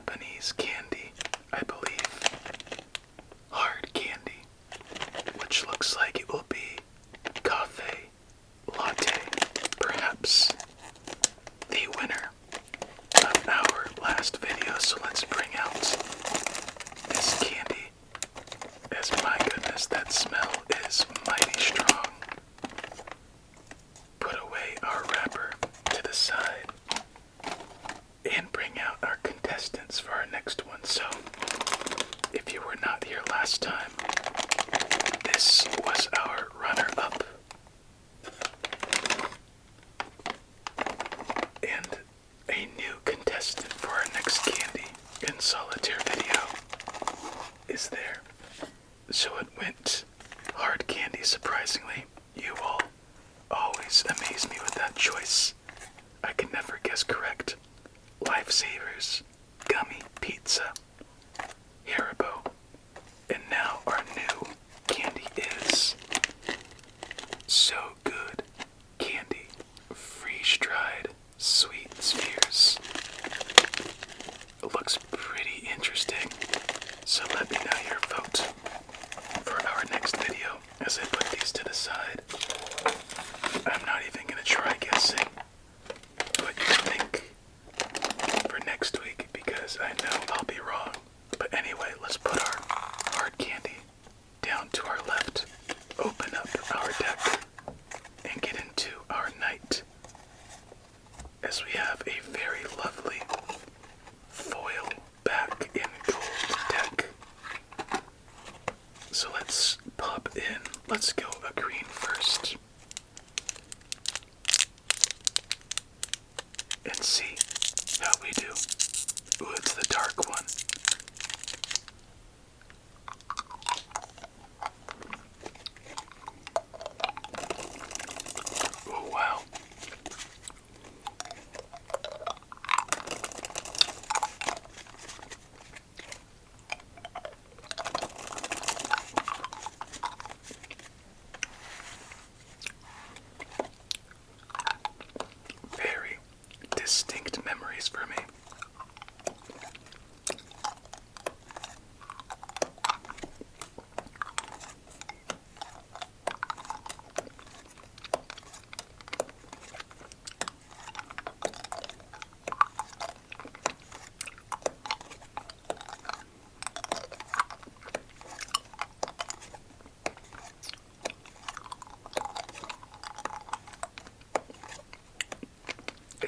Japanese candy, I believe. Hard candy, which looks like it will be cafe latte, perhaps the winner of our last video. So let's bring out this candy, as my goodness, that smell is mighty strong. Put away our wrapper to the side and bring out our contestants for our next one. So, if you were not here last time, this was our runner-up. And a new contestant for our next candy and solitaire video is there. So it went hard candy, surprisingly. You all always amaze me with that choice. I can never guess correct. Lifesavers, gummy pizza, Haribo, and now our new candy is So Good Candy, freeze-dried sweet spheres. It looks pretty interesting, so let me know your vote for our next video as I put these to the side. I'm not even going to try guessing what you think for next week because I know I'll be wrong. But anyway, let's put our hard candy down to our left, open up our deck, and get into our night, as we have a very lovely foil back in gold deck. So let's pop in. Let's go a green first. And see how we do. Ooh, it's the dark one. Oh, wow. Very distinct memories for me.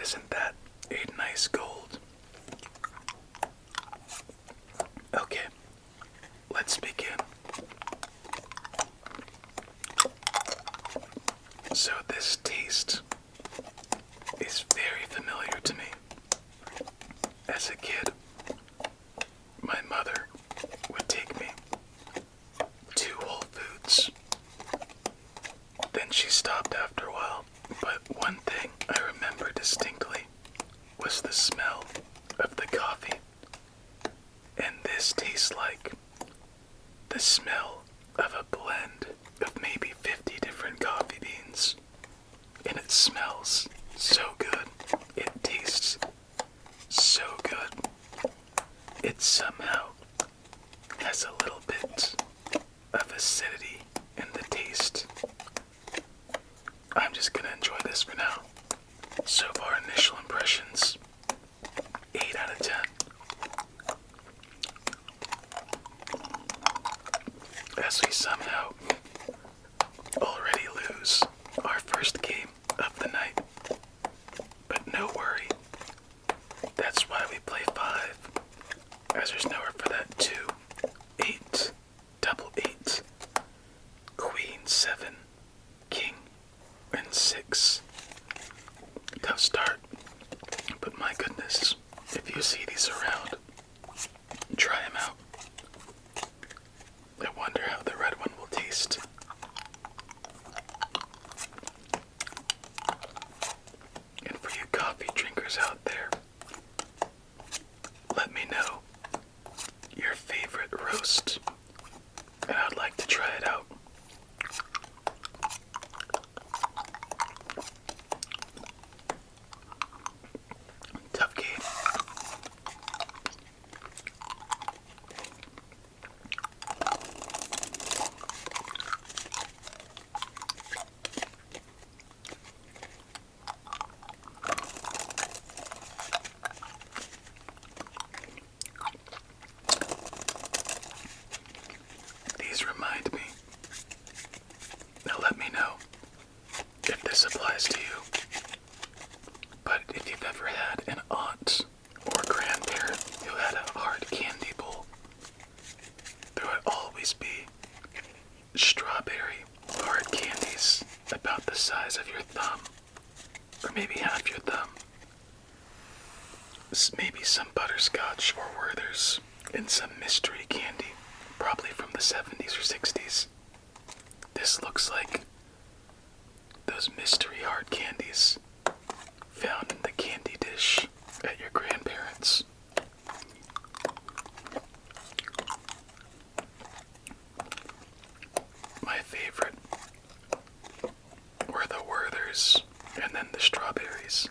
Isn't that a nice gold? Okay, let's begin. So this taste is very familiar to me. As a kid, my mother would take me to Whole Foods. Then she stopped after a while, but one thing I remember distinctly was the smell of the coffee. And this tastes like the smell of a blend of maybe 50 different coffee beans. And it smells so good. It tastes so good. It somehow has a little bit of acidity in the taste. I'm just gonna enjoy this for now. So far, initial impressions, 8 out of 10. As we somehow already lose our first game of the night. But no worry, that's why we play 5, as there's nowhere for that 2, 8, double 8, queen 7, king, and 6. Tough start, but my goodness, if you see these around, try them out. I wonder how the red one will taste. And for you coffee drinkers out there, let me know your favorite roast, and I'd like to try it out. Tough game. to you. But if you've ever had an aunt or grandparent who had a hard candy bowl, there would always be strawberry hard candies about the size of your thumb, or maybe half your thumb. Maybe some butterscotch or Werther's, and some mystery candy, probably from the 70s or 60s. This looks like those mystery hard candies found in the candy dish at your grandparents'. My favorite were the Werther's and then the strawberries.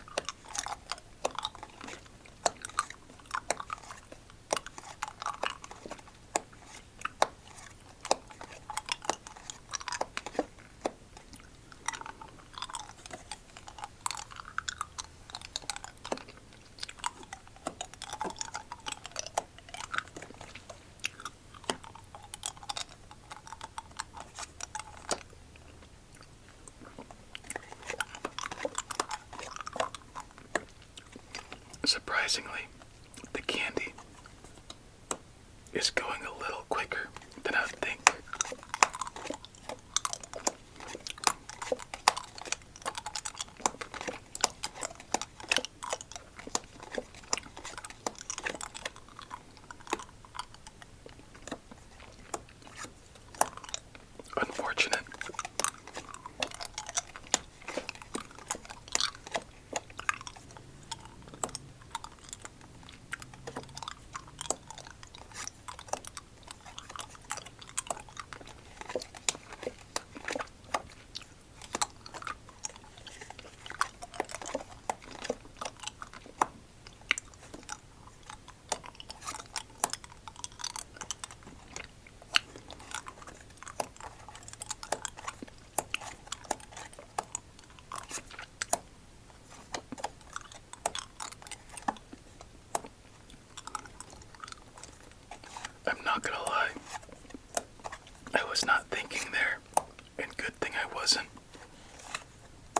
Surprisingly, the candy is going a little quicker than I would think. Unfortunate. I'm not gonna lie, I was not thinking there, and good thing I wasn't,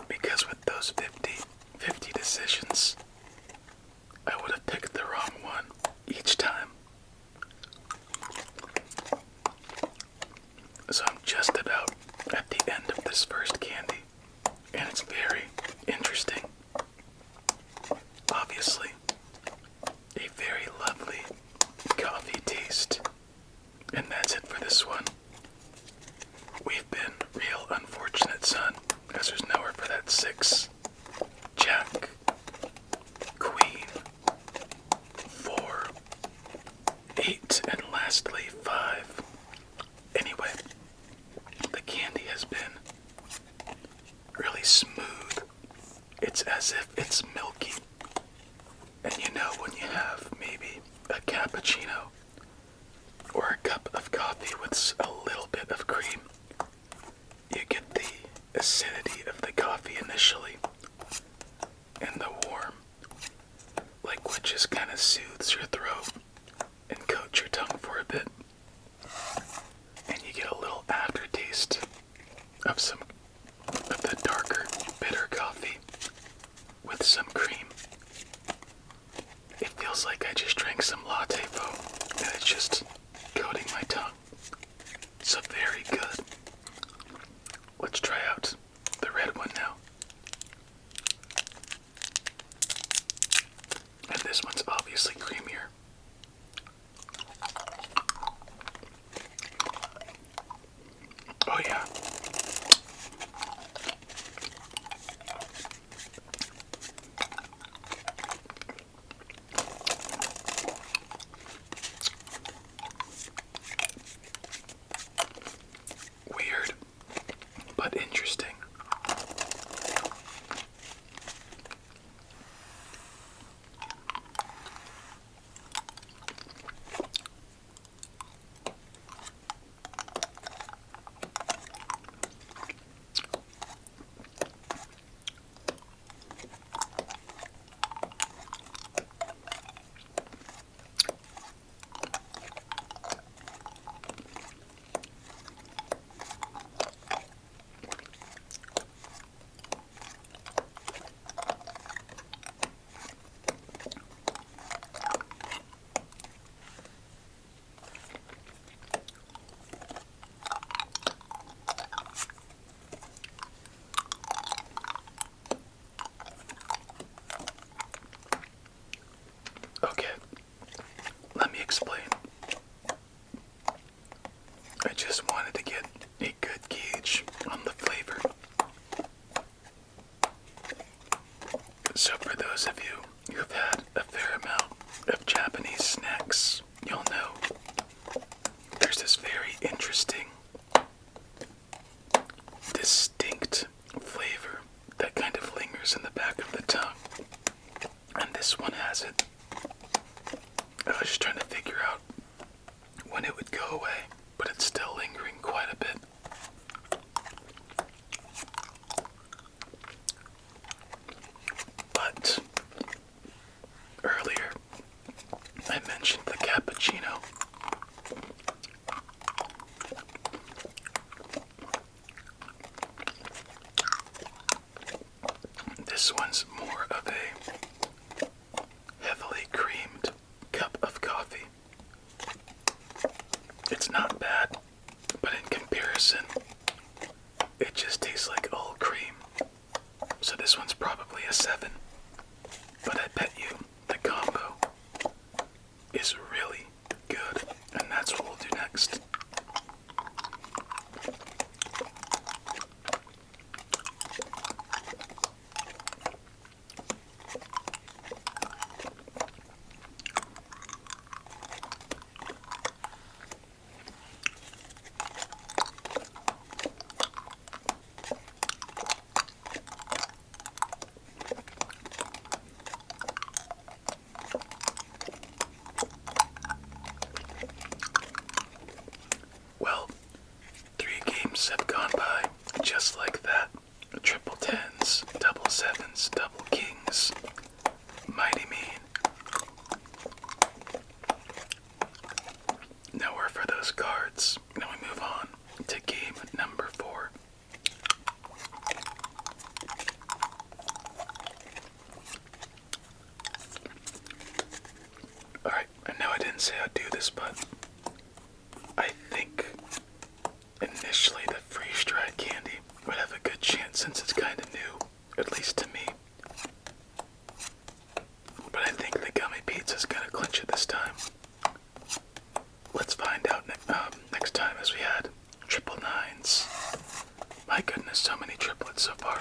because with those 50 decisions, I would have picked the wrong one each time. So I'm just about at the end of this first candy, and it's very interesting. Obviously, a very lovely coffee taste. And that's it for this one. We've been real unfortunate, son, as there's nowhere for that 6. Jack, Queen, 4, 8, and lastly 5. Anyway, the candy has been really smooth. It's as if it's milky. And you know when you have maybe a cappuccino or a cup of coffee with a little bit of cream, you get the acidity of the coffee initially, and the warm liquid just kind of soothes your throat and coats your tongue for a bit, and you get a little aftertaste of some of the darker, bitter coffee with some cream. It feels like I just drank some latte foam, and it's just coating my tongue. So very good. Let's try out the red one now. And this one's obviously creamier explain. I just wanted to get a good gauge on the flavor. So for those of you who've had a fair amount of Japanese snacks, you'll know there's this very interesting, distinct flavor that kind of lingers in the back of the tongue. And this one has it. I was just trying to figure out when it would go away, but it's still lingering quite a bit. But earlier, I mentioned the cappuccino. This one's more of a heavily creamed cup of coffee. It's not bad, but in comparison, it just tastes like all cream. So this one's probably a 7. But I bet you the combo is really good, and that's what we'll do next. Well, 3 games have gone by just like that. Triple tens, double sevens, double kings. Mighty mean. Nowhere for those cards. Now we move on to game number 4. Alright, I know I didn't say I'd do this, but I think initially the freeze-dried candy would have a good chance since it's kind of new, at least to me. But I think the gummy pizza's gonna clinch it this time. Let's find out next time, as we had triple nines. My goodness, so many triplets so far.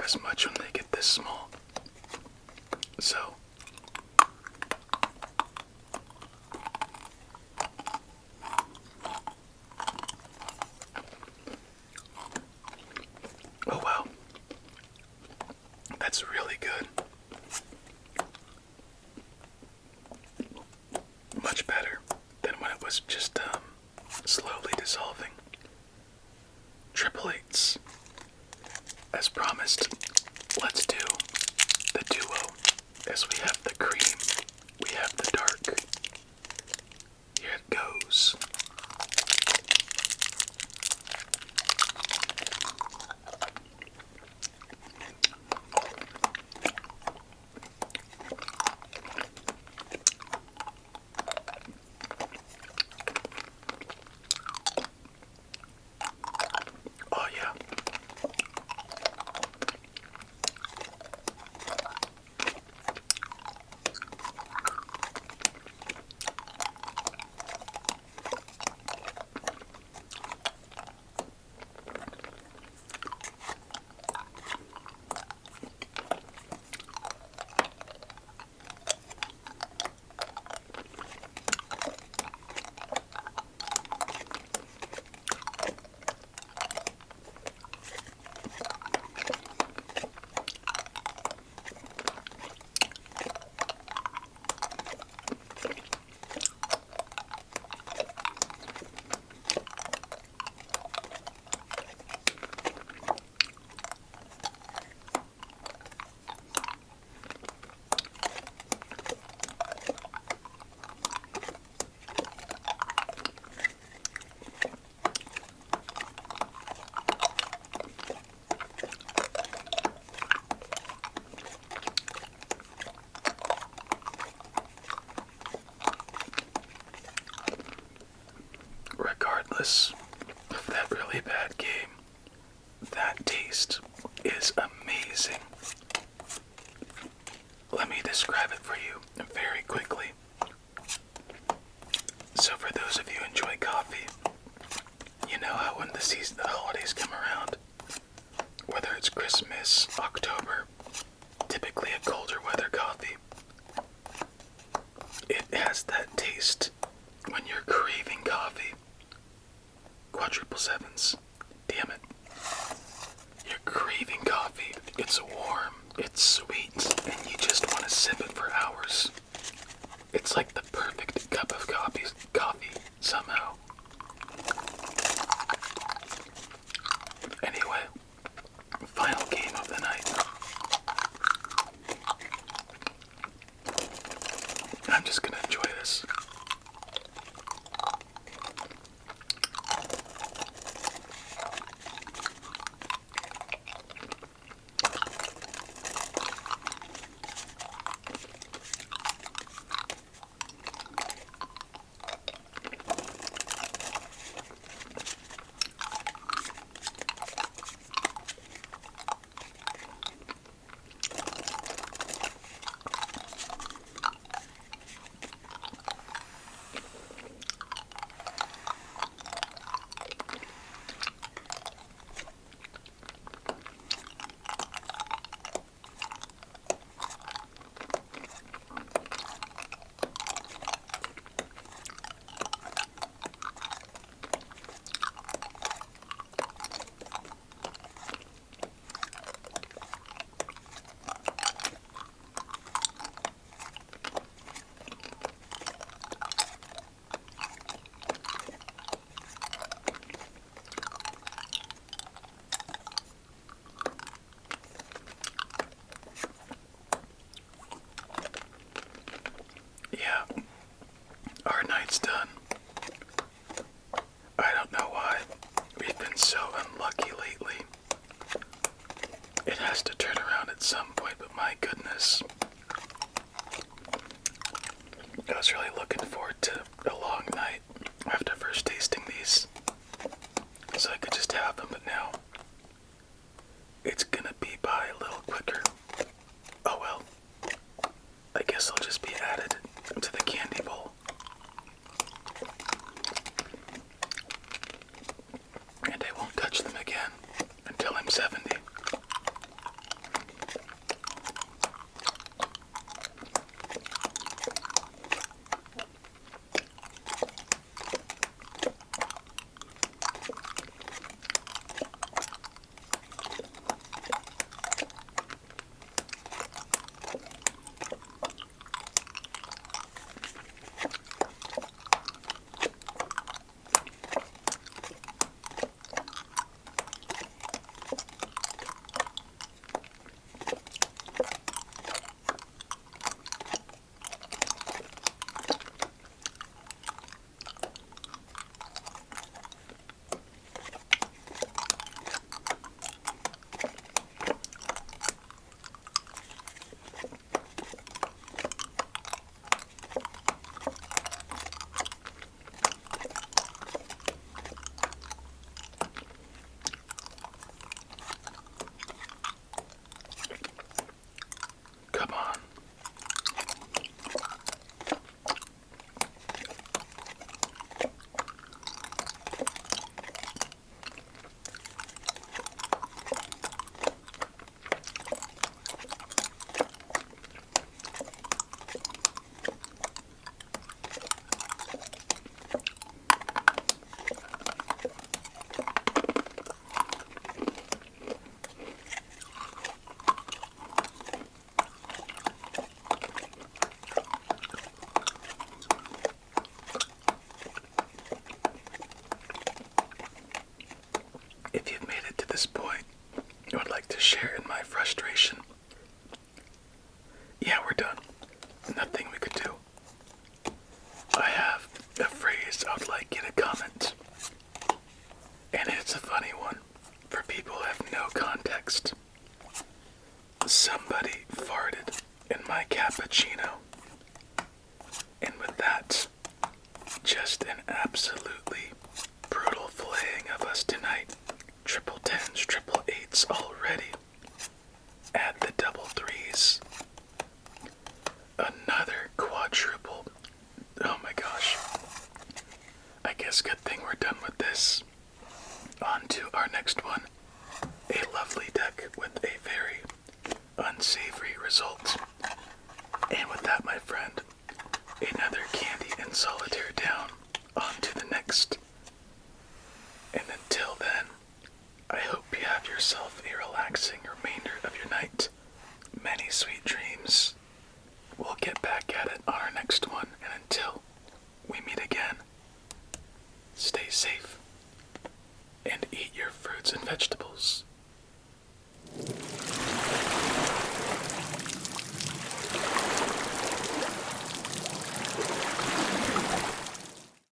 As much when they get this small. So oh wow, that's really good. Much better than when it was just slowly dissolving. Triple eights. As promised, let's do the duo. As we have the cream, we have the dark. Here it goes. regardless of that really bad game, that taste is amazing. Let me describe it for you very quickly. So for those of you who enjoy coffee, you know how when the holidays come around, whether it's Christmas, October, typically a colder weather coffee, it has that taste when you're craving coffee. Quadruple sevens, damn it. You're craving coffee, it's warm, it's sweet, and you just want to sip it for hours. It's like the perfect cup of coffee somehow. Anyway, final game of the night. I'm just gonna enjoy this. Yeah, our night's done. I don't know why we've been so unlucky lately. It has to turn around at some point, but my goodness. I was really looking forward to a long night after first tasting these, so I could just have them, but now it's gonna be by a little quicker. Oh well, I guess they'll just be added to the candy bowl. And I won't touch them again until I'm 70. Come on. If you've made it to this point, I would like to share in my frustration. Yeah, we're done. Nothing we could do. I have a phrase I would like you to comment. And it's a funny one for people who have no context. Somebody farted in my cappuccino. And with that, just an absolutely brutal hits already. Add the double threes. Another quadruple. Oh my gosh. I guess good thing we're done with this. On to our next one. A lovely deck with a very unsavory result. And with that, my friend, another candy and solitaire down. On to the next. And until then, I hope you have yourself a relaxing remainder of your night. Many sweet dreams. We'll get back at it on our next one, and until we meet again, stay safe and eat your fruits and vegetables.